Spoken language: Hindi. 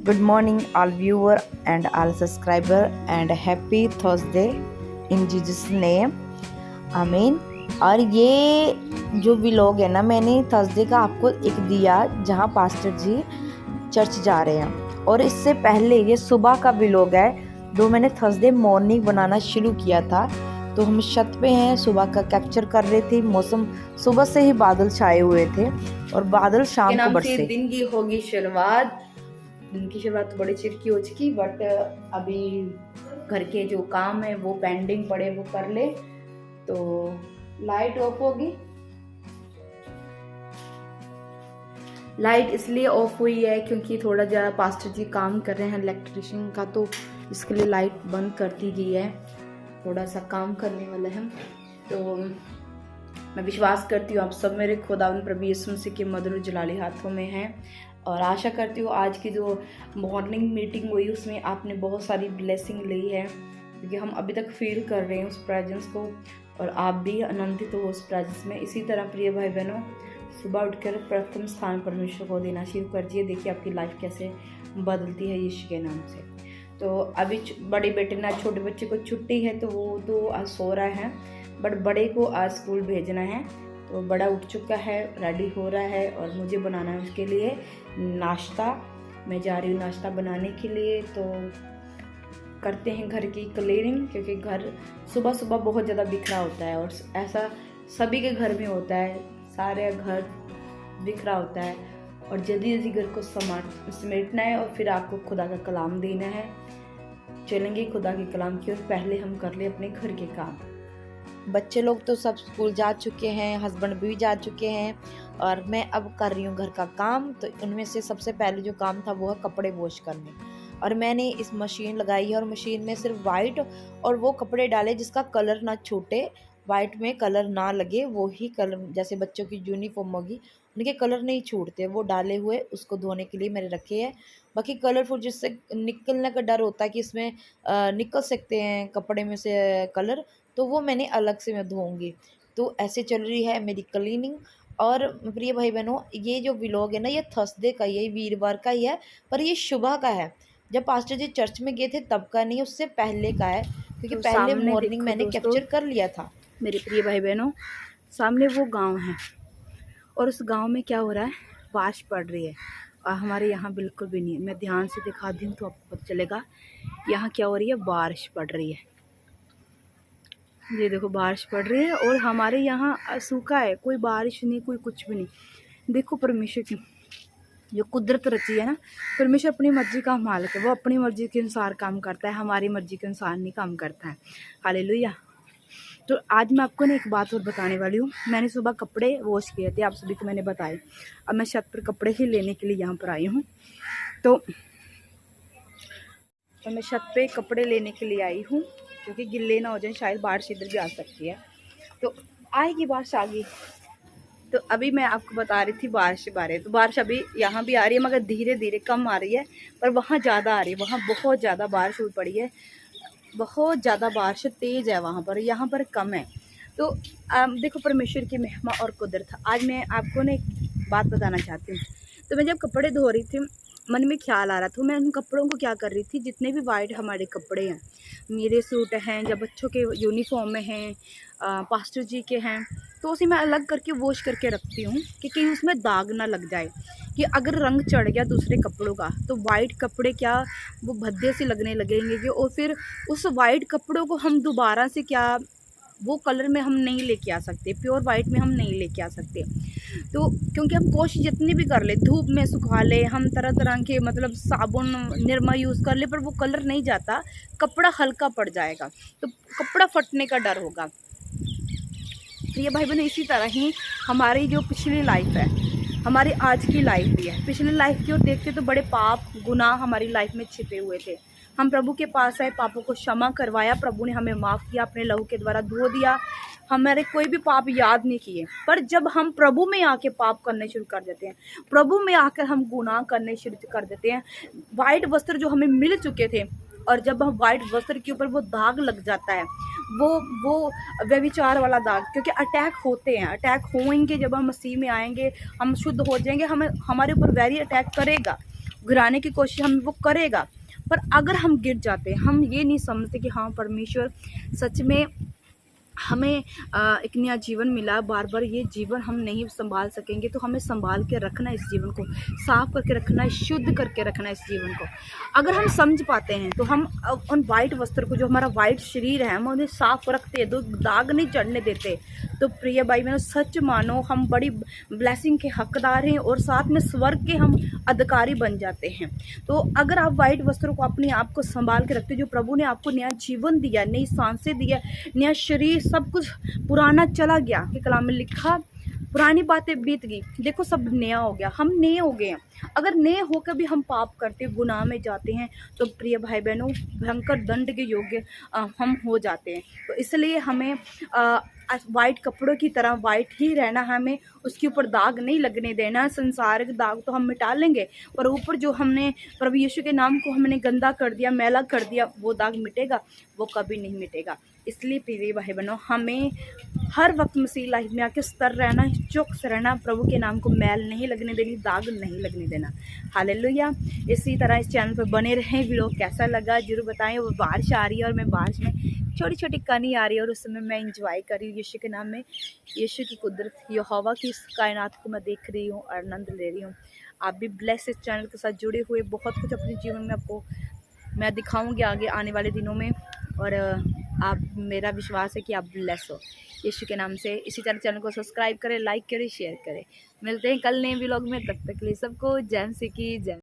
Good morning, all viewer and all subscriber, and happy Thursday in Jesus name. आमीन। और ये जो व्लॉग है ना, मैंने थर्सडे का आपको एक दिया जहाँ पास्टर जी चर्च जा रहे हैं, और इससे पहले ये सुबह का व्लॉग है जो मैंने थर्सडे मॉर्निंग बनाना शुरू किया था। तो हम छत पे हैं, सुबह का कैप्चर कर रहे थे। मौसम सुबह से ही बादल छाए हुए थे और बादल शाम को बरसे। दिन की होगी शुरुआत। दिन की शुरुआत तो बड़ी चिरकी हो चुकी, बट अभी घर के जो काम है वो पेंडिंग पड़े, वो कर ले। तो लाइट ऑफ होगी। लाइट इसलिए ऑफ हुई है क्योंकि थोड़ा ज़्यादा पास्टर जी काम कर रहे हैं इलेक्ट्रिशियन का, तो इसके लिए लाइट बंद कर दी गई है। थोड़ा सा काम करने वाला है। तो मैं विश्वास करती हूँ आप सब मेरे खुदावंद प्रभु यीशु मसीह के मधुर जलाली हाथों में हैं, और आशा करती हूँ आज की जो मॉर्निंग मीटिंग हुई उसमें आपने बहुत सारी ब्लेसिंग ली है, क्योंकि हम अभी तक फील कर रहे हैं उस प्रेजेंस को, और आप भी आनंदित हो उस प्रेजेंस में। इसी तरह प्रिय भाई बहनों, सुबह उठकर प्रथम स्थान परमेश्वर को देना शुरू करिए। देखिए आपकी लाइफ कैसे बदलती है यीशु के नाम से। तो अभी बड़े बेटे ना, छोटे बच्चे को छुट्टी है तो वो तो आज सो रहा है, बट बड़े को आज स्कूल भेजना है। तो बड़ा उठ चुका है, रेडी हो रहा है, और मुझे बनाना है उसके लिए नाश्ता। मैं जा रही हूँ नाश्ता बनाने के लिए। तो करते हैं घर की क्लीनिंग, क्योंकि घर सुबह सुबह बहुत ज़्यादा बिखरा होता है, और ऐसा सभी के घर में होता है, सारे घर बिखरा होता है, और जल्दी जल्दी घर को समेटना है, और फिर आपको खुदा का कलाम देना है। चलेंगे खुदा के कलाम की ओर। पहले हम कर ले अपने घर के काम। बच्चे लोग तो सब स्कूल जा चुके हैं, हस्बैंड भी जा चुके हैं, और मैं अब कर रही हूँ घर का काम। तो उनमें से सबसे पहले जो काम था वो है कपड़े वॉश करने, और मैंने इस मशीन लगाई है, और मशीन में सिर्फ वाइट और वो कपड़े डाले जिसका कलर ना छूटे, वाइट में कलर ना लगे, वो ही कलर, जैसे बच्चों की यूनिफॉर्म होगी उनके कलर नहीं छूटते, वो डाले हुए उसको धोने के लिए मैंने रखे हैं। बाकी कलरफुल जिससे निकलने का डर होता है कि इसमें निकल सकते हैं कपड़े में से कलर, तो वो मैंने अलग से मैं धोऊंगी। तो ऐसे चल रही है मेरी क्लीनिंग। और प्रिय भाई बहनों, ये जो व्लॉग है ना, ये थर्सडे का, ये वीरवार का ही है, पर ये सुबह का है, जब पास्टर जी चर्च में गए थे तब का नहीं, उससे पहले का है, क्योंकि तो पहले सामने मॉर्निंग मैंने कैप्चर कर लिया था। मेरे प्रिय भाई बहनों, सामने वो गांव है, और उस गांव में क्या हो रहा है, बारिश पड़ रही है, और हमारे यहाँ बिल्कुल भी नहीं है। मैं ध्यान से दिखाती हूँ तो आपको पता चलेगा यहाँ क्या हो रही है, बारिश पड़ रही है। ये देखो बारिश पड़ रही है, और हमारे यहाँ सूखा है, कोई बारिश नहीं, कोई कुछ भी नहीं। देखो परमेश्वर की जो कुदरत रची है ना, परमेश्वर अपनी मर्जी का मालिक है, वो अपनी मर्जी के अनुसार काम करता है, हमारी मर्जी के अनुसार नहीं काम करता है। हालेलुया। तो आज मैं आपको ना एक बात और बताने वाली हूँ। मैंने सुबह कपड़े वॉश किए थे, आप सभी को मैंने बताए। अब मैं छत पर कपड़े ही लेने के लिए यहाँ पर आई हूँ। तो मैं छत पे कपड़े लेने के लिए आई हूँ, क्योंकि गिल्ले ना हो जाए, शायद बारिश इधर भी आ सकती है। तो आएगी बारिश, आ गई। तो अभी मैं आपको बता रही थी बारिश के बारे में। तो बारिश अभी यहाँ भी आ रही है, मगर धीरे धीरे कम आ रही है, पर वहाँ ज़्यादा आ रही है। वहाँ बहुत ज़्यादा बारिश हुई पड़ी है, बहुत ज़्यादा बारिश तेज़ है वहाँ पर, यहाँ पर कम है। तो देखो परमेश्वर की महिमा और कुदरत। आज मैं आपको ना एक बात बताना चाहती हूँ। तो मैं जब कपड़े धो रही थी, मन में ख्याल आ रहा था, मैं उन कपड़ों को क्या कर रही थी, जितने भी वाइट हमारे कपड़े हैं, मेरे सूट हैं, जब बच्चों के यूनिफॉर्म में हैं, पास्टर जी के हैं, तो उसे मैं अलग करके वॉश करके रखती हूँ कि कहीं उसमें दाग ना लग जाए, कि अगर रंग चढ़ गया दूसरे कपड़ों का तो वाइट कपड़े क्या वो भद्दे से लगने लगेंगे, कि और फिर उस वाइट कपड़ों को हम दोबारा से क्या वो कलर में हम नहीं लेके आ सकते, प्योर वाइट में हम नहीं लेके आ सकते। तो क्योंकि हम कोशिश जितनी भी कर ले, धूप में सुखा ले, हम तरह तरह के मतलब साबुन निरमा यूज़ कर ले, पर वो कलर नहीं जाता, कपड़ा हल्का पड़ जाएगा, तो कपड़ा फटने का डर होगा। तो ये भाई बहन, इसी तरह ही हमारी जो पिछली लाइफ है, हमारी आज की लाइफ भी है। पिछली लाइफ की ओर देखते तो बड़े पाप गुनाह हमारी लाइफ में छिपे हुए थे। हम प्रभु के पास आए, पापों को क्षमा करवाया, प्रभु ने हमें माफ़ किया, अपने लहू के द्वारा धो दिया, हमारे कोई भी पाप याद नहीं किए। पर जब हम प्रभु में आके पाप करने शुरू कर देते हैं, प्रभु में आकर हम गुनाह करने शुरू कर देते हैं, वाइट वस्त्र जो हमें मिल चुके थे, और जब हम वाइट वस्त्र के ऊपर वो दाग लग जाता है, वो व्यभिचार वाला दाग, क्योंकि अटैक होते हैं, अटैक होंगे, जब हम मसीह में आएंगे, हम शुद्ध हो जाएंगे, हमें हमारे ऊपर वैरी अटैक करेगा, गिराने की कोशिश हम वो करेगा। पर अगर हम गिर जाते हैं, हम ये नहीं समझते कि हाँ परमेश्वर सच में हमें एक नया जीवन मिला, बार बार ये जीवन हम नहीं संभाल सकेंगे, तो हमें संभाल के रखना है, इस जीवन को साफ करके रखना है, शुद्ध करके रखना है इस जीवन को। अगर हम समझ पाते हैं तो हम उन वाइट वस्त्र को, जो हमारा वाइट शरीर है, हम उन्हें साफ रखते हैं, तो दाग नहीं चढ़ने देते। तो प्रिय भाई बहनों, सच मानो हम बड़ी ब्लेसिंग के हकदार हैं और साथ में स्वर्ग के हम अधिकारी बन जाते हैं। तो अगर आप वाइट वस्त्रों को अपने आप को संभाल के रखते, जो प्रभु ने आपको नया जीवन दिया, नई सांसें दिया, नया शरीर, सब कुछ पुराना चला गया, कि कलाम में लिखा पुरानी बातें बीत गई, देखो सब नया हो गया, हम नए हो गए हैं। अगर नए होकर भी हम पाप करते, गुनाह में जाते हैं, तो प्रिय भाई बहनों भयंकर दंड के योग्य हम हो जाते हैं। तो इसलिए हमें वाइट कपड़ों की तरह वाइट ही रहना, हमें उसके ऊपर दाग नहीं लगने देना। संसारिक दाग तो हम मिटा लेंगे, पर ऊपर जो हमने प्रभु यीशु के नाम को हमने गंदा कर दिया, मैला कर दिया, वो दाग मिटेगा, वो कभी नहीं मिटेगा। इसलिए प्रिय भाई बहनों, हमें हर वक्त मसीह लाइफ में आके स्तर रहना, चौकस रहना, प्रभु के नाम को मैल नहीं लगने देनी, दाग नहीं लगने देना। हालेलुया। इसी तरह इस चैनल पर बने रहें। वीडियो कैसा लगा जरूर बताएं। वो बारिश आ रही है और मैं बारिश में छोटी छोटी कनी आ रही है और उस समय मैं इंजॉय कर रही हूँ यीशु के नाम में, यीशु की कुदरत, यहोवा की इस कायनात को मैं देख रही हूँ, आनंद ले रही हूँ। आप भी ब्लेस इस चैनल के साथ जुड़े हुए, बहुत कुछ अपने जीवन में आपको मैं दिखाऊंगी आगे आने वाले दिनों में, और आप, मेरा विश्वास है कि आप ब्लेस हो यीशु के नाम से। इसी तरह चैनल को सब्सक्राइब करें, लाइक करें, शेयर करें। मिलते हैं कल नए व्लॉग में, तब तक के लिए सबको जय मसीह की जय।